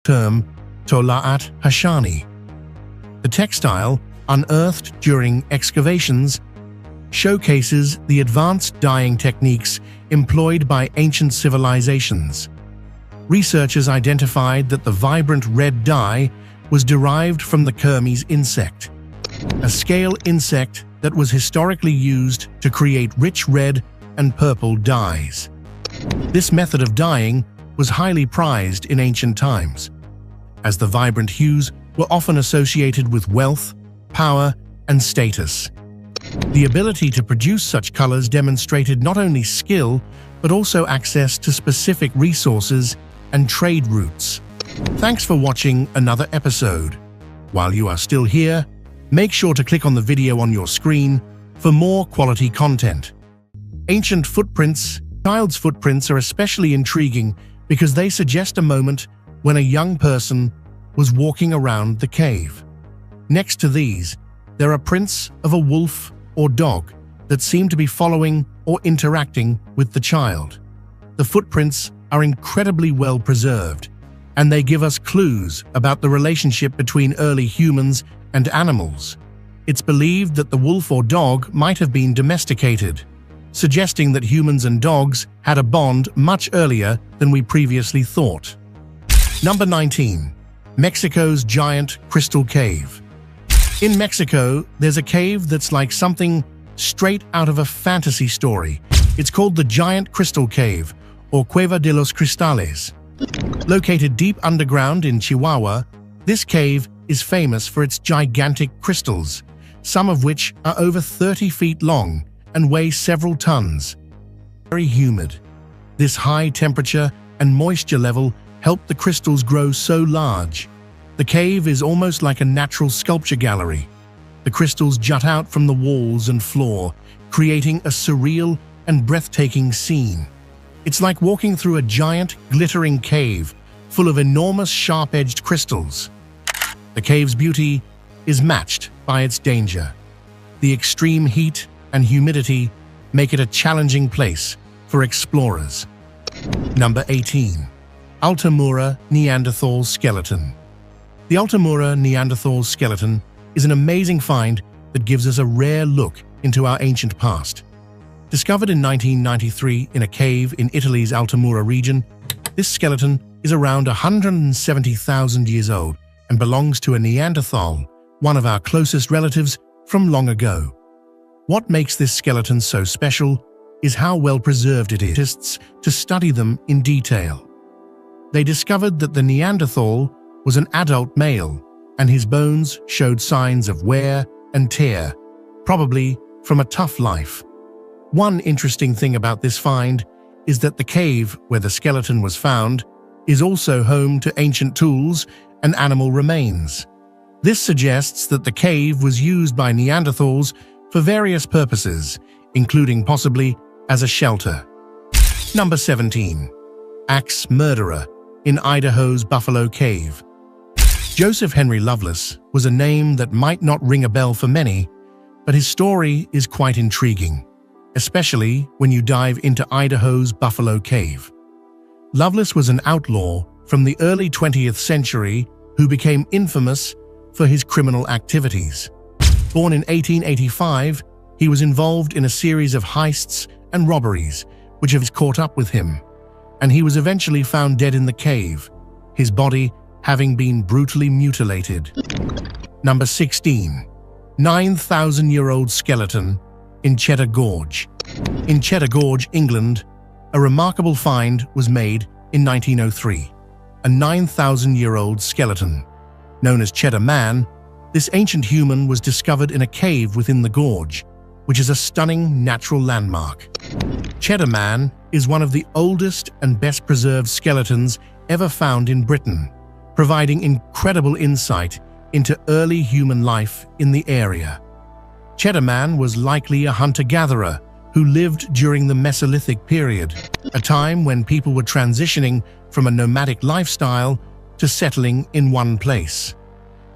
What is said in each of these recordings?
term Tola'at Hashani. The textile, unearthed during excavations, showcases the advanced dyeing techniques employed by ancient civilizations. Researchers identified that the vibrant red dye was derived from the Kermes insect, a scale insect that was historically used to create rich red and purple dyes. This method of dyeing was highly prized in ancient times, as the vibrant hues were often associated with wealth, power, and status. The ability to produce such colors demonstrated not only skill, but also access to specific resources and trade routes. Thanks for watching another episode. While you are still here, make sure to click on the video on your screen for more quality content. Ancient footprints. Child's footprints are especially intriguing because they suggest a moment when a young person was walking around the cave. Next to these, there are prints of a wolf or dog that seem to be following or interacting with the child. The footprints are incredibly well preserved, and they give us clues about the relationship between early humans and animals. It's believed that the wolf or dog might have been domesticated, suggesting that humans and dogs had a bond much earlier than we previously thought. Number 19. Mexico's Giant Crystal Cave. In Mexico, there's a cave that's like something straight out of a fantasy story. It's called the Giant Crystal Cave, or Cueva de los Cristales. Located deep underground in Chihuahua, this cave is famous for its gigantic crystals, some of which are over 30 feet long and weigh several tons. Very humid. This high temperature and moisture level help the crystals grow so large. The cave is almost like a natural sculpture gallery. The crystals jut out from the walls and floor, creating a surreal and breathtaking scene. It's like walking through a giant, glittering cave full of enormous, sharp-edged crystals. The cave's beauty is matched by its danger. The extreme heat and humidity make it a challenging place for explorers. Number 18. Altamura Neanderthal Skeleton. The Altamura Neanderthal skeleton is an amazing find that gives us a rare look into our ancient past. Discovered in 1993 in a cave in Italy's Altamura region, this skeleton is around 170,000 years old and belongs to a Neanderthal, one of our closest relatives from long ago. What makes this skeleton so special is how well preserved it is to study them in detail. They discovered that the Neanderthal was an adult male, and his bones showed signs of wear and tear, probably from a tough life. One interesting thing about this find is that the cave where the skeleton was found is also home to ancient tools and animal remains. This suggests that the cave was used by Neanderthals for various purposes, including possibly as a shelter. Number 17. Axe Murderer in Idaho's Buffalo Cave. Joseph Henry Loveless was a name that might not ring a bell for many, but his story is quite intriguing, especially when you dive into Idaho's Buffalo Cave. Loveless was an outlaw from the early 20th century who became infamous for his criminal activities. Born in 1885, he was involved in a series of heists and robberies which have caught up with him, and he was eventually found dead in the cave, his body having been brutally mutilated. Number 16. 9,000-year-old skeleton in Cheddar Gorge. In Cheddar Gorge, England, a remarkable find was made in 1903. A 9,000-year-old skeleton. Known as Cheddar Man, this ancient human was discovered in a cave within the gorge, which is a stunning natural landmark. Cheddar Man is one of the oldest and best-preserved skeletons ever found in Britain, providing incredible insight into early human life in the area. Cheddar Man was likely a hunter-gatherer who lived during the Mesolithic period, a time when people were transitioning from a nomadic lifestyle to settling in one place.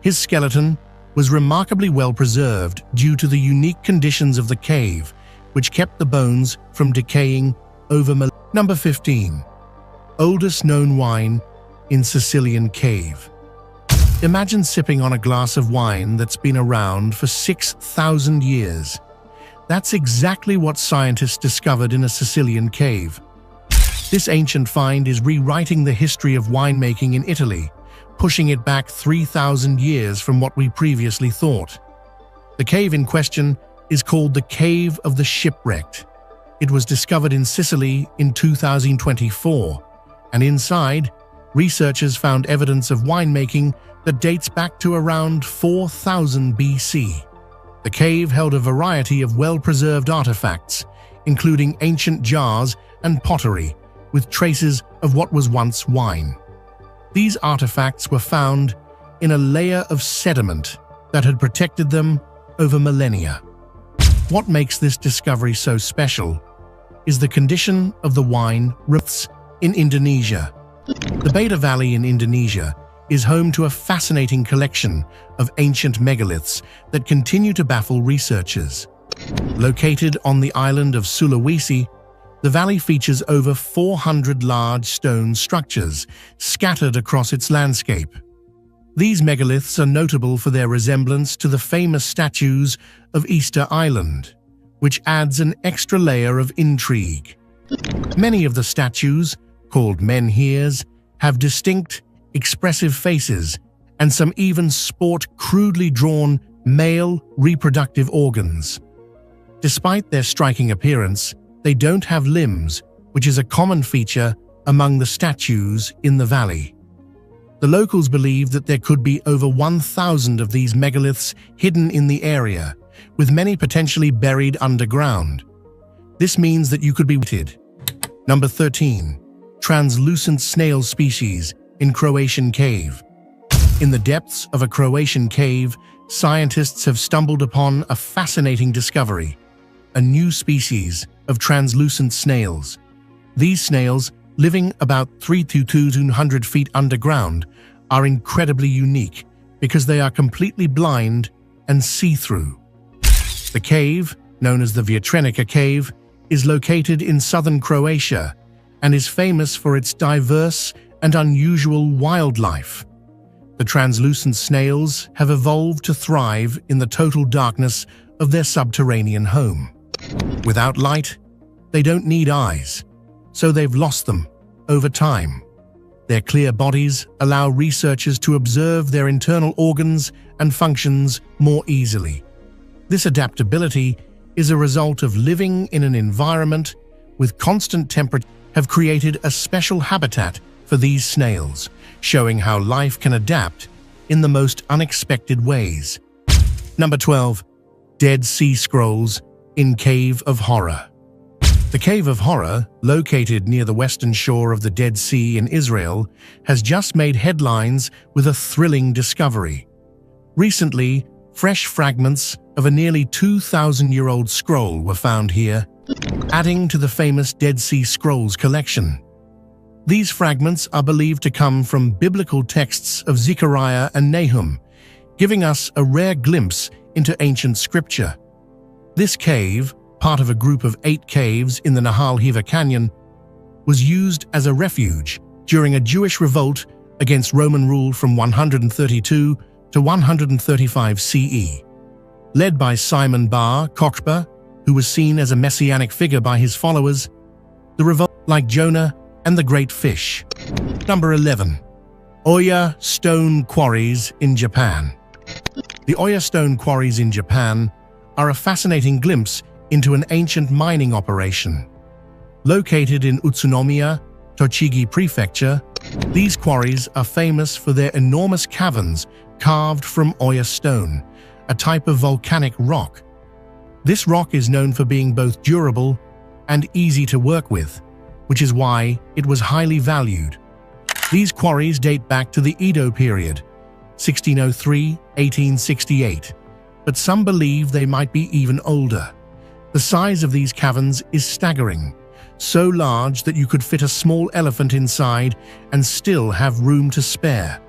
His skeleton was remarkably well preserved due to the unique conditions of the cave, which kept the bones from decaying over millennia. Number 15. Oldest known wine in Sicilian cave. Imagine sipping on a glass of wine that's been around for 6,000 years. That's exactly what scientists discovered in a Sicilian cave. This ancient find is rewriting the history of winemaking in Italy, pushing it back 3,000 years from what we previously thought. The cave in question is called the Cave of the Shipwrecked. It was discovered in Sicily in 2024, and inside, researchers found evidence of winemaking that dates back to around 4000 BC. The cave held a variety of well-preserved artifacts, including ancient jars and pottery, with traces of what was once wine. These artifacts were found in a layer of sediment that had protected them over millennia. What makes this discovery so special is the condition of the wine rifts in Indonesia. The Beta Valley in Indonesia is home to a fascinating collection of ancient megaliths that continue to baffle researchers. Located on the island of Sulawesi, the valley features over 400 large stone structures scattered across its landscape. These megaliths are notable for their resemblance to the famous statues of Easter Island, which adds an extra layer of intrigue. Many of the statues, called menhirs, have distinct, expressive faces, and some even sport crudely drawn male reproductive organs. Despite their striking appearance, they don't have limbs, which is a common feature among the statues in the valley. The locals believe that there could be over 1,000 of these megaliths hidden in the area, with many potentially buried underground. This means that you could be witted. Number 13. Translucent snail species in Croatian cave. In the depths of a Croatian cave, scientists have stumbled upon a fascinating discovery: a new species of translucent snails. These snails, living about 300 to 200 feet underground, are incredibly unique because they are completely blind and see-through. The cave, known as the Vjetrenica Cave, is located in southern Croatia and is famous for its diverse and unusual wildlife. The translucent snails have evolved to thrive in the total darkness of their subterranean home. Without light, they don't need eyes, so they've lost them over time. Their clear bodies allow researchers to observe their internal organs and functions more easily. This adaptability is a result of living in an environment with constant temperature. Have created a special habitat for these snails, showing how life can adapt in the most unexpected ways. Number 12. Dead Sea Scrolls in Cave of Horror. The Cave of Horror, located near the western shore of the Dead Sea in Israel, has just made headlines with a thrilling discovery. Recently, fresh fragments of a nearly 2,000-year-old scroll were found here, adding to the famous Dead Sea Scrolls collection. These fragments are believed to come from biblical texts of Zechariah and Nahum, giving us a rare glimpse into ancient scripture. This cave, part of a group of 8 caves in the Nahal Hiva Canyon, was used as a refuge during a Jewish revolt against Roman rule from 132 to 135 CE. Led by Simon Bar Kokhba, who was seen as a messianic figure by his followers, the revolt, like Jonah and the Great Fish. Number 11. Oya Stone Quarries in Japan. The Oya Stone Quarries in Japan are a fascinating glimpse into an ancient mining operation. Located in Utsunomiya, Tochigi Prefecture, these quarries are famous for their enormous caverns carved from Oya stone, a type of volcanic rock. This rock is known for being both durable and easy to work with, which is why it was highly valued. These quarries date back to the Edo period, 1603–1868, but some believe they might be even older. The size of these caverns is staggering, so large that you could fit a small elephant inside and still have room to spare.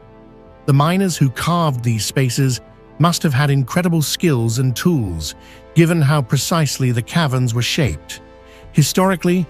The miners who carved these spaces must have had incredible skills and tools, given how precisely the caverns were shaped. Historically,